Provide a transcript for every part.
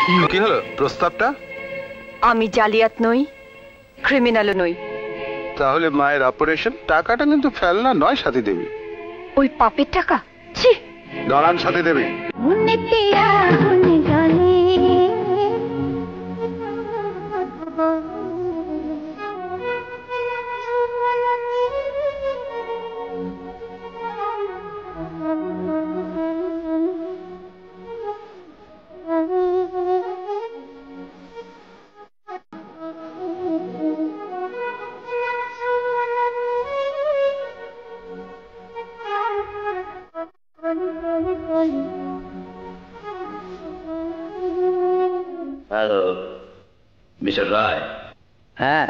কি হলো প্রস্তাবটা? আমি জালিয়াত নই, ক্রিমিনালও নই। তাহলে মায়ের অপারেশন টাকাটা কিন্তু ফেলনা নয় সাথী দেবী। ওই পাপের টাকা? ছি! দাঁড়ান সাথী দেবী। Hello mister Roy. হ্যাঁ,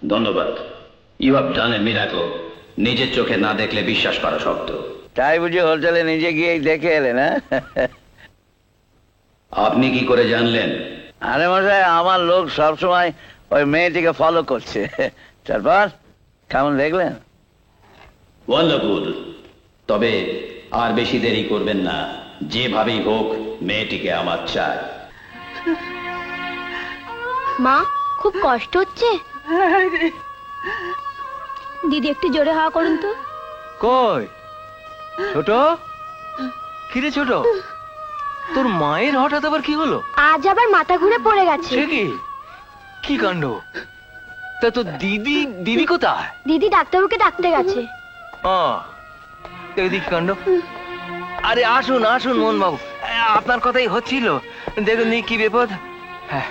ধন্যবাদ। You have done a miracle. নিজের চোখে না দেখলে বিশ্বাস করা শক্ত। তাই বুঝি হোটেলে নিজে গিয়ে দেখে এলেন? হ্যাঁ, আপনি কি করে জানলেন? আরে মশাই, আমার লোক সবসময় ওই মেয়েটিকে ফলো করছে। তারপর কেমন দেখলেন? ওয়ান্ডারফুল। তবে আর বেশি দেরি করবেন না। যেভাবেই হোক মেয়েটিকে আমার চাই। মা, খুব কষ্ট হচ্ছে? দিদি একটু জোরে হাওয়া করুন তো। কই ছোট? কিরে ছোট, তোর মায়ের হঠাৎ আবার কি হলো? আজ আবার মাথা ঘুরে পড়ে গেছে। সে কি? কি কাণ্ড! তা তো দিদি দিদি কোথায়? দিদি ডাক্তারবাবুকে ডাকতে গেছে। দেখি কাণ্ড। আরে আসুন আসুন মোহন বাবু, আপনার কথাই হচ্ছিল। দেখুন কি বিপদ। হ্যাঁ,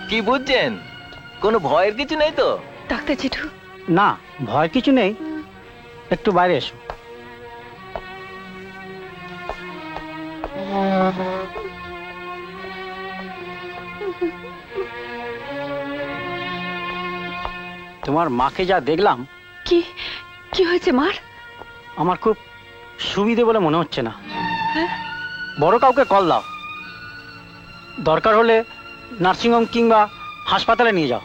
কি বুঝছেন? কোনো ভয়ের কিছু নেই তো? ডাক্তার জেঠু, না, ভয় কিছু নেই। একটু বাইরে এসো। তোমার মাকে যা দেখলাম। কি কি হয়েছে মার? আমার খুব সুবিধে বলে মনে হচ্ছে না। বড় কাউকে কল দাও, দরকার হলে নার্সিংহোম কিংবা হাসপাতালে নিয়ে যাও।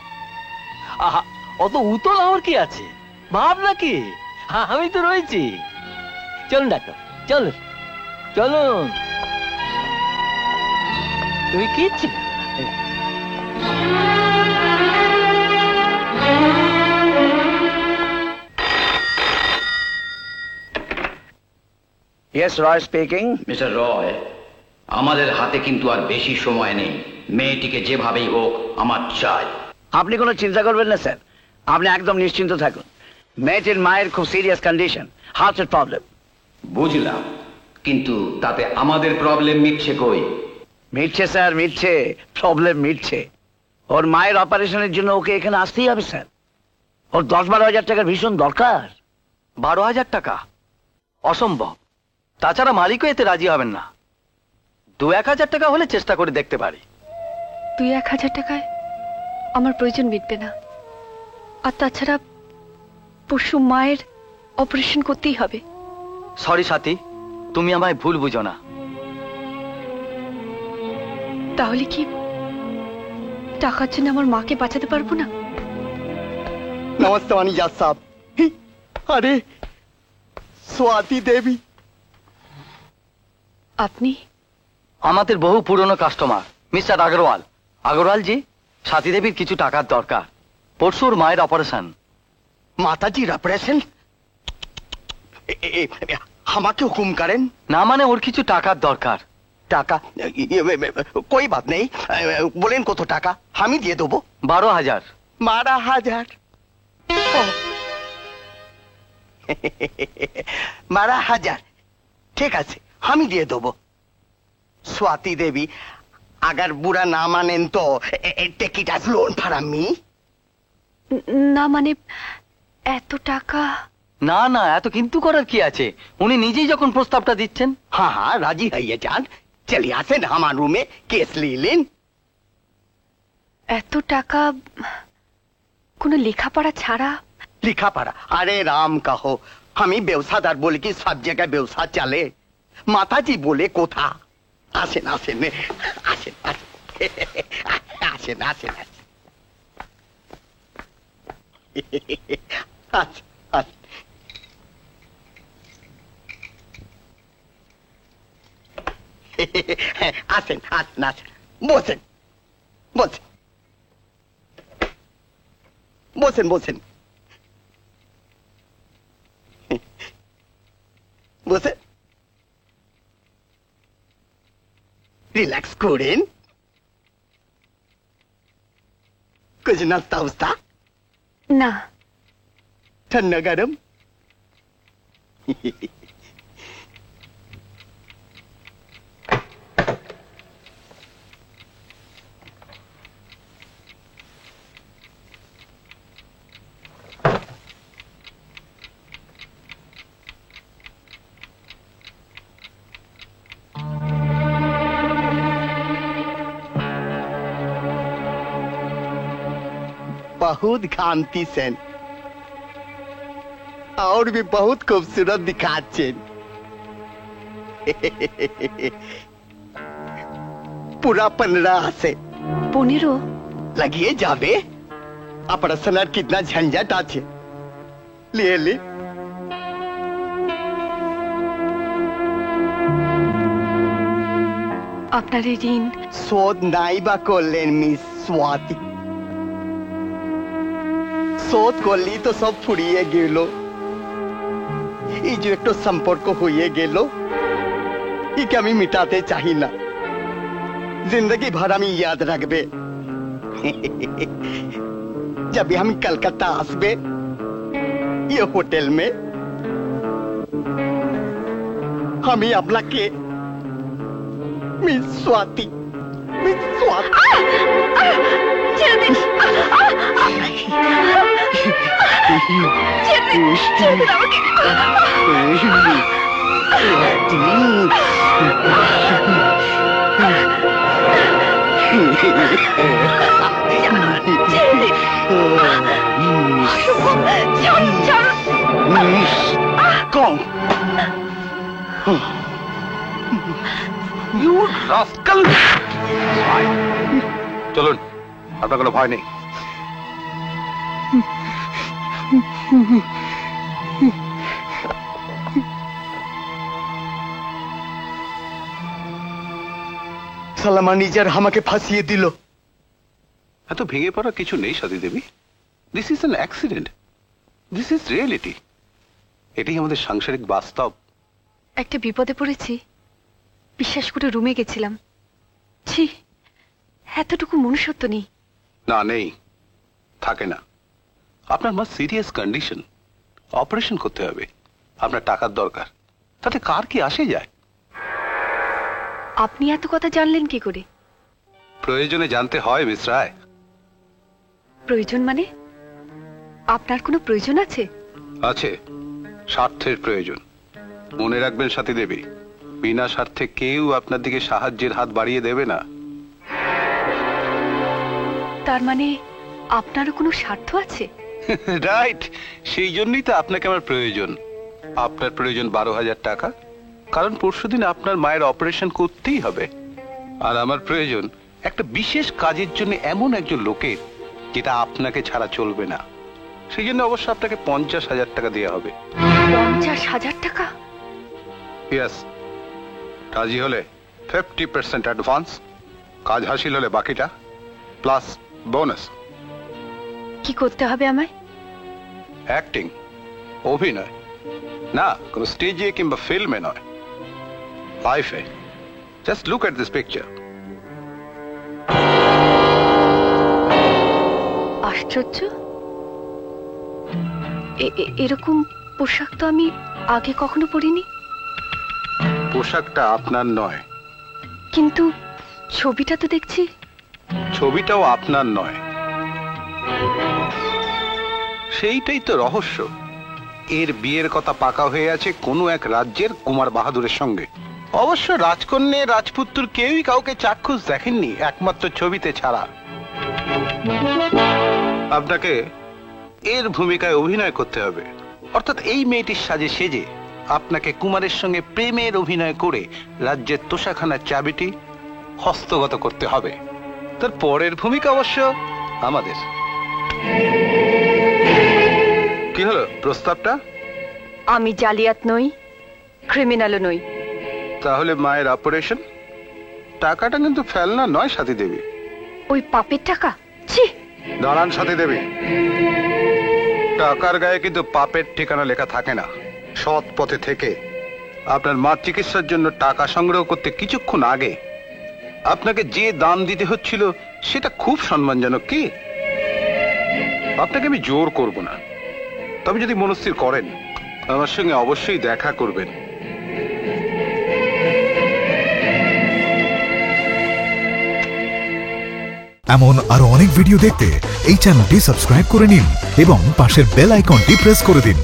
আহা, অত উতল হওয়ার কি আছে? ভাব নাকি? আমি তো রয়েছি। চলুন ডাক্তার, চলুন চলুন। তুমি কিচ্ছু ইয়েস, রয় স্পিকিং। মিস্টার রয়, আমাদের হাতে কিন্তু আর বেশি সময় নেই। মেয়েটিকে যেভাবেই হোক আমার চাই। আপনি কোনো চিন্তা করবেন না স্যার, আপনি একদম নিশ্চিন্ত থাকুন। মেয়েটির মায়ের খুব সিরিয়াস কন্ডিশন, হার্টের প্রবলেম। বুঝলাম, কিন্তু তাতে আমাদের প্রবলেম মিটছে কই? মিটছে স্যার, মিটছে, প্রবলেম মিটছে। ওর মায়ের অপারেশনের জন্য ওকে এখানে আসতেই হবে স্যার। ওর 10-12 হাজার টাকার ভীষণ দরকার। 12,000 টাকা? অসম্ভব। তাছাড়া মালিকও এতে রাজি হবেন না। 2-1 হাজার টাকা হলে চেষ্টা করে দেখতে পারি। 2-1 হাজার টাকায় আমার প্রয়োজন মিটবে না। আর তাছাড়া পশু মায়ের অপারেশন করতেই হবে। সরি সাথী, তুমি আমায় ভুল বুঝো না। তাহলে কি টাকার জন্য আমার মাকে বাঁচাতে পারবো না? नमस्ते मानीजात साहब। अरे स्वाति देवी, আপনি? আমাদের বহু পুরনো কাস্টমার মিস্টার আগরওয়াল। আগরওয়াল জি, সাথী দেবীর কিছু টাকার দরকার। পরশুর মায়ের অপারেশন। माताजी ऑपरेशन আমাকে হুকুম করেন? না মানে ওর কিছু টাকার দরকার। টাকা? कोई बात नहीं, বলেন কত টাকা, আমি দিয়ে দেবো। 12,000। 12,000? 12,000 ঠিক আছে, আমি দিয়ে দেবো। स्वाति देवी, अगर बुरा ना मानेन तो take it as loan for me. না মানে এত টাকা? না না, এত কিন্তু করার কি আছে? উনি নিজেই যখন প্রস্তাবটা দিচ্ছেন। हाँ हाँ, राजी है ये जान। चलिए आसेन हमार रूमे केस ले लेन। এত টাকা কোনো লেখাপড়া ছাড়া? लिखा पढ़ा अरे राम कहो, हमें व्यवसादार बोले कि सब जगह व्यवसाय चले, माता जी बोले कोथा। आसेन आसेन आसेन आसेन आसेन आसेन आसेन आसेन बोसेन बोसेन बोसेन बोसेन बोसेन रिलैक्स करें, कुछ नाश्ता उस्ता না। ठंडा गरम। बहुत खांती सेन और भी बहुत खूबसूरत दिखाचे। पूरा 15 से 15? लगिए जाबे, ऑपरेशनर कितना झंझट आछे। ले ले আপনার এই ঋণ শোধ নাইবা করলেন মিস স্বাতি। শোধ করলি তো সব ফুরিয়ে গেল। এই যে একটু সম্পর্ক হয়ে গেল, একে আমি মিটাতে চাই না। जिंदगी भर আমি याद रखबे। जब हम कलकत्ता आसबे ये होटल में, हमें अपना के मिस स्वाति कौन? You rascal! চলুন, আপনার কোনো ভয় নেই। সালা ম্যানেজার আমাকে ফাঁসিয়ে দিল। এত ভেঙে পড়া কিছু নেই Sathi Devi. This is an accident, this is reality. এটাই আমাদের সাংসারিক বাস্তব। একটা বিপদে পড়েছি, বিশ্বাস করে রুমে গেছিলাম। ছি, এতটুকু মনুষ্যত্ব নেই। না, নেই, থাকে না। আপনার মা সিরিয়াস কন্ডিশন, অপারেশন করতে হবে, আপনার টাকার দরকার, তাতে কার কি আসে যায়? আপনি এত কথা জানলেন কি করে? প্রয়োজনে জানতে হয় মিস রায়। প্রয়োজন মানে? আপনার কোনো প্রয়োজন আছে? আছে, স্বার্থের প্রয়োজন। মনে রাখবেন সাথী দেবী, বিনা স্বার্থে কেউ আপনার দিকে সাহায্যের হাত বাড়িয়ে দেবে না। তার মানে আপনারও কোনো স্বার্থ আছে? রাইট, সেই জন্যই তো আপনাকে আমার প্রয়োজন। আপনার প্রয়োজন 12,000 টাকা, কারণ পরশুদিন আপনার মায়ের অপারেশন করতেই হবে। আর আমার প্রয়োজন একটা বিশেষ কাজের জন্য এমন একজন লোকের, যেটা আপনাকে ছাড়া চলবে না। সেই জন্য অবশ্য আপনাকে 50,000 টাকা দেওয়া হবে। 50,000 টাকা? ইয়েস, রাজি হলে 50% অ্যাডভান্স, কাজ হাসিল হলে বাকিটা প্লাস বোনাস। কি করতে হবে আমায়? অ্যাক্টিং, অভিনয়, না কোন স্টেজে কিংবা ফিল্মে নয়, লাইফে। Just look at this picture. আশ্চর্য, এরকম পোশাক তো আমি আগে কখনো পরিনি। পোশাকটা আপনার নয়। কিন্তু ছবিটা তো দেখছি। ছবিটাও আপনার নয়। সেইটাই তো রহস্য। এর বিয়ের কথা পাকা হয়ে আছে কোনো এক রাজ্যের কুমার বাহাদুরের সঙ্গে। অবশ্য রাজকন্যা রাজপুত্র কেউই কাউকে চাক্ষুষ দেখেননি, একমাত্র ছবিতে ছাড়া। আপনাকে এর ভূমিকায় অভিনয় করতে হবে, অর্থাৎ এই মেয়েটির সাজে সেজে আপনাকে কুমারের সঙ্গে প্রেমের অভিনয় করে রাজ্যের তোষাখানার চাবিটি হস্তগত করতে হবে। তার পরের ভূমিকা অবশ্য আমাদের। কি হলো প্রস্তাবটা? আমি জালিয়াত নই, ক্রিমিনালও নই। তাহলে মায়ের অপারেশন টাকাটা কিন্তু ফেলনা নয় সাথী দেবী। ওই পাপের টাকা? ছি! দাঁড়ান সাথী দেবী, টাকার গায়ে কিন্তু পাপের ঠিকানা লেখা থাকে না। সৎ পথে থেকে আপনার মার চিকিৎসার জন্য টাকা সংগ্রহ করতে কিছুক্ষণ আগে আপনাকে যে দাম দিতে হচ্ছিল সেটা খুব সম্মানজনক। কি আপনাকে আমি জোর করব না, তবে যদি মনস্থির করেন আমার সঙ্গে অবশ্যই দেখা করবেন। এমন আরো অনেক ভিডিও দেখতে এই চ্যানেলটি সাবস্ক্রাইব করে নিন এবং পাশের বেল আইকনটি প্রেস করে দিন।